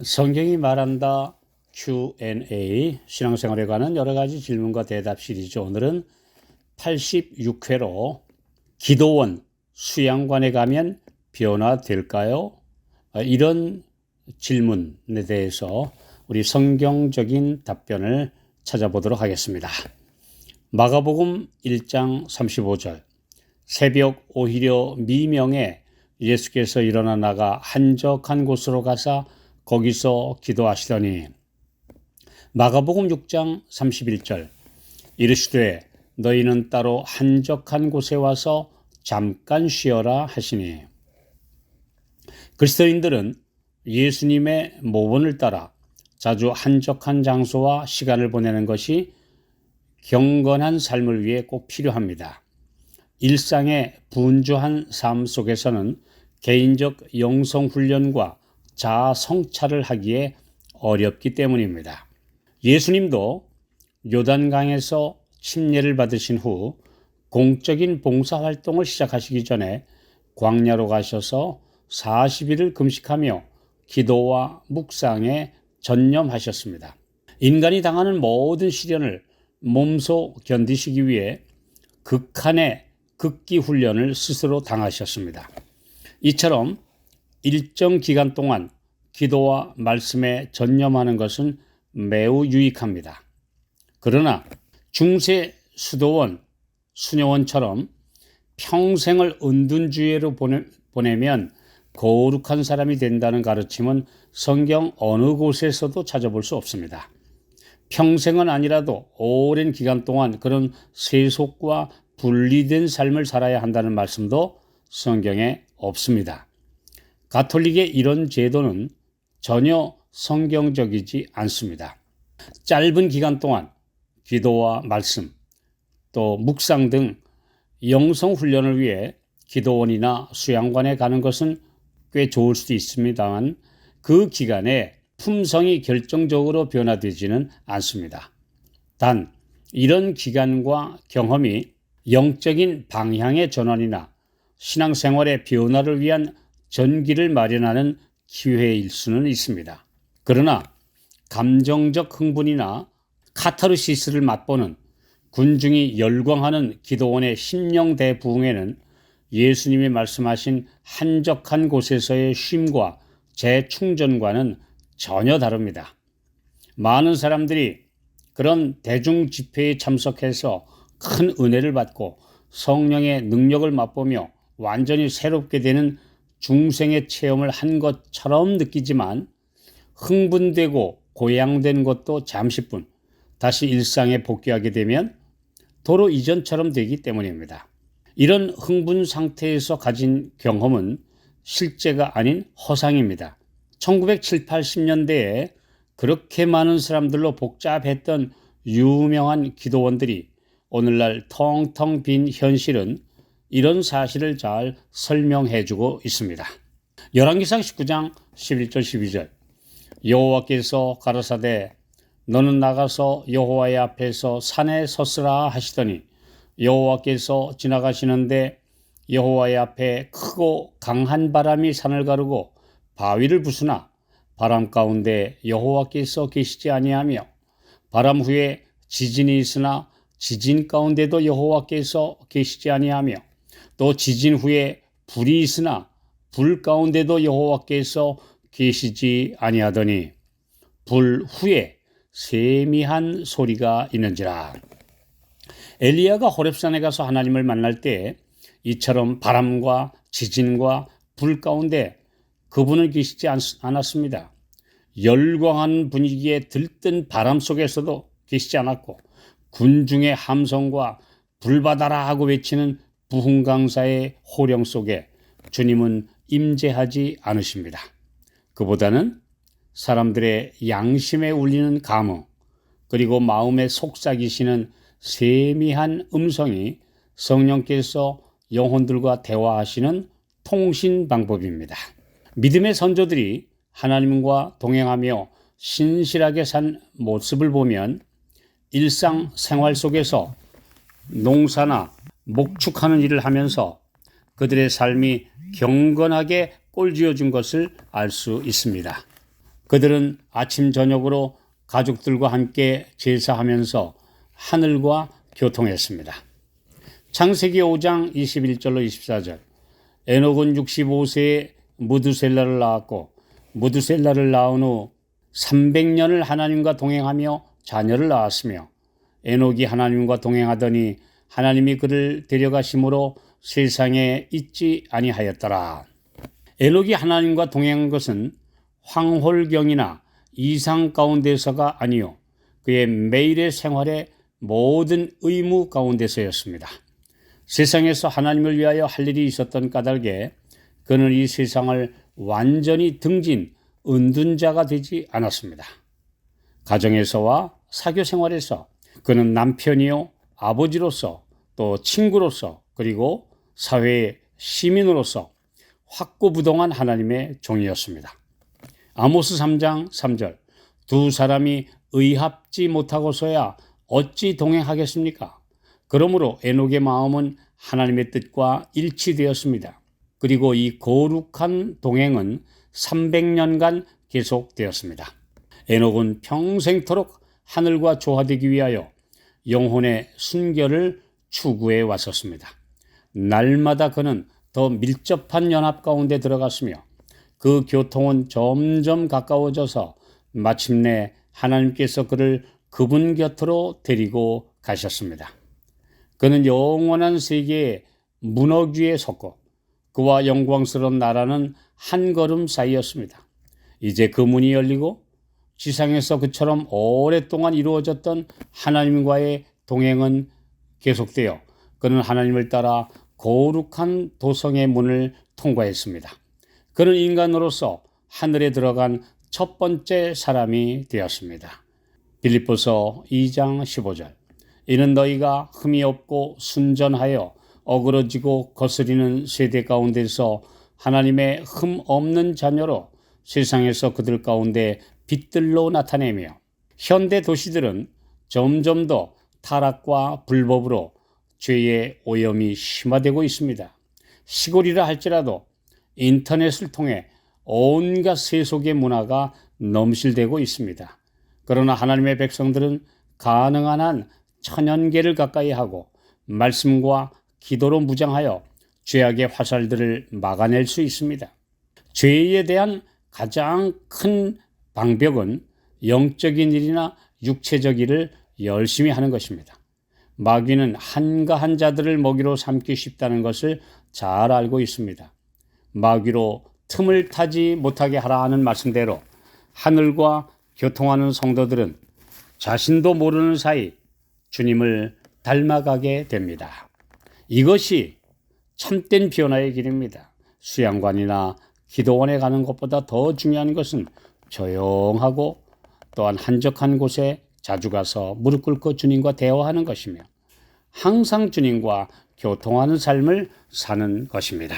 성경이 말한다 Q&A, 신앙생활에 관한 여러 가지 질문과 대답 시리즈. 오늘은 86회로 기도원 수양관에 가면 변화될까요? 이런 질문에 대해서 우리 성경적인 답변을 찾아보도록 하겠습니다. 마가복음 1장 35절, 새벽 오히려 미명에 예수께서 일어나 나가 한적한 곳으로 가사 거기서 기도하시더니, 마가복음 6장 31절, 이르시되 너희는 따로 한적한 곳에 와서 잠깐 쉬어라 하시니, 그리스도인들은 예수님의 모본을 따라 자주 한적한 장소와 시간을 보내는 것이 경건한 삶을 위해 꼭 필요합니다. 일상의 분주한 삶 속에서는 개인적 영성훈련과 자아 성찰을 하기에 어렵기 때문입니다. 예수님도 요단강에서 침례를 받으신 후 공적인 봉사활동을 시작하시기 전에 광야로 가셔서 40일을 금식하며 기도와 묵상에 전념하셨습니다. 인간이 당하는 모든 시련을 몸소 견디시기 위해 극한의 극기 훈련을 스스로 당하셨습니다. 이처럼 일정 기간 동안 기도와 말씀에 전념하는 것은 매우 유익합니다. 그러나 중세 수도원, 수녀원처럼 평생을 은둔주의로 보내면 거룩한 사람이 된다는 가르침은 성경 어느 곳에서도 찾아볼 수 없습니다. 평생은 아니라도 오랜 기간 동안 그런 세속과 분리된 삶을 살아야 한다는 말씀도 성경에 없습니다. 가톨릭의 이런 제도는 전혀 성경적이지 않습니다. 짧은 기간 동안 기도와 말씀, 또 묵상 등 영성 훈련을 위해 기도원이나 수양관에 가는 것은 꽤 좋을 수도 있습니다만, 그 기간에 품성이 결정적으로 변화되지는 않습니다. 단, 이런 기간과 경험이 영적인 방향의 전환이나 신앙생활의 변화를 위한 전기를 마련하는 기회일 수는 있습니다. 그러나 감정적 흥분이나 카타르시스를 맛보는 군중이 열광하는 기도원의 심령 대부흥에는 예수님이 말씀하신 한적한 곳에서의 쉼과 재충전과는 전혀 다릅니다. 많은 사람들이 그런 대중 집회에 참석해서 큰 은혜를 받고 성령의 능력을 맛보며 완전히 새롭게 되는 중생의 체험을 한 것처럼 느끼지만, 흥분되고 고양된 것도 잠시뿐 다시 일상에 복귀하게 되면 도로 이전처럼 되기 때문입니다. 이런 흥분 상태에서 가진 경험은 실제가 아닌 허상입니다. 1970, 80년대에 그렇게 많은 사람들로 복잡했던 유명한 기도원들이 오늘날 텅텅 빈 현실은 이런 사실을 잘 설명해주고 있습니다. 열왕기상 19장 11절 12절, 여호와께서 가라사대 너는 나가서 여호와의 앞에서 산에 섰으라 하시더니, 여호와께서 지나가시는데 여호와의 앞에 크고 강한 바람이 산을 가르고 바위를 부수나 바람 가운데 여호와께서 계시지 아니하며, 바람 후에 지진이 있으나 지진 가운데도 여호와께서 계시지 아니하며, 또 지진 후에 불이 있으나 불 가운데도 여호와께서 계시지 아니하더니 불 후에 세미한 소리가 있는지라. 엘리야가 호렙산에 가서 하나님을 만날 때 이처럼 바람과 지진과 불 가운데 그분은 계시지 않았습니다. 열광한 분위기에 들뜬 바람 속에서도 계시지 않았고, 군중의 함성과 불받아라 하고 외치는 부흥강사의 호령 속에 주님은 임재하지 않으십니다. 그보다는 사람들의 양심에 울리는 감흥, 그리고 마음에 속삭이시는 세미한 음성이 성령께서 영혼들과 대화하시는 통신 방법입니다. 믿음의 선조들이 하나님과 동행하며 신실하게 산 모습을 보면 일상 생활 속에서 농사나 목축하는 일을 하면서 그들의 삶이 경건하게 꼴지어준 것을 알 수 있습니다. 그들은 아침 저녁으로 가족들과 함께 제사하면서 하늘과 교통했습니다. 창세기 5장 21절로 24절. 에녹은 65세에 무두셀라를 낳았고 무두셀라를 낳은 후 300년을 하나님과 동행하며 자녀를 낳았으며 에녹이 하나님과 동행하더니 하나님이 그를 데려가심으로 세상에 있지 아니하였더라. 에녹이 하나님과 동행한 것은 황홀경이나 이상 가운데서가 아니요 그의 매일의 생활의 모든 의무 가운데서였습니다. 세상에서 하나님을 위하여 할 일이 있었던 까닭에 그는 이 세상을 완전히 등진 은둔자가 되지 않았습니다. 가정에서와 사교 생활에서 그는 남편이요 아버지로서 또 친구로서 그리고 사회의 시민으로서 확고부동한 하나님의 종이었습니다. 아모스 3장 3절. 두 사람이 의합지 못하고서야 어찌 동행하겠습니까? 그러므로 에녹의 마음은 하나님의 뜻과 일치되었습니다. 그리고 이 거룩한 동행은 300년간 계속되었습니다. 에녹은 평생토록 하늘과 조화되기 위하여 영혼의 순결을 추구해 왔었습니다. 날마다 그는 더 밀접한 연합 가운데 들어갔으며 그 교통은 점점 가까워져서 마침내 하나님께서 그를 그분 곁으로 데리고 가셨습니다. 그는 영원한 세계의 문어귀에 섰고 그와 영광스러운 나라는 한 걸음 사이였습니다. 이제 그 문이 열리고 지상에서 그처럼 오랫동안 이루어졌던 하나님과의 동행은 계속되어 그는 하나님을 따라 거룩한 도성의 문을 통과했습니다. 그는 인간으로서 하늘에 들어간 첫 번째 사람이 되었습니다. 빌립보서 2장 15절. 이는 너희가 흠이 없고 순전하여 어그러지고 거스리는 세대 가운데서 하나님의 흠 없는 자녀로 세상에서 그들 가운데 빛들로 나타내며 현대 도시들은 점점 더 타락과 불법으로 죄의 오염이 심화되고 있습니다. 시골이라 할지라도 인터넷을 통해 온갖 세속의 문화가 넘실대고 있습니다. 그러나 하나님의 백성들은 가능한 한 천연계를 가까이 하고 말씀과 기도로 무장하여 죄악의 화살들을 막아낼 수 있습니다. 죄에 대한 가장 큰 방벽은 영적인 일이나 육체적 일을 열심히 하는 것입니다. 마귀는 한가한 자들을 먹이로 삼기 쉽다는 것을 잘 알고 있습니다. 마귀로 틈을 타지 못하게 하라 하는 말씀대로 하늘과 교통하는 성도들은 자신도 모르는 사이 주님을 닮아가게 됩니다. 이것이 참된 변화의 길입니다. 수양관이나 기도원에 가는 것보다 더 중요한 것은 조용하고 또한 한적한 곳에 자주 가서 무릎 꿇고 주님과 대화하는 것이며 항상 주님과 교통하는 삶을 사는 것입니다.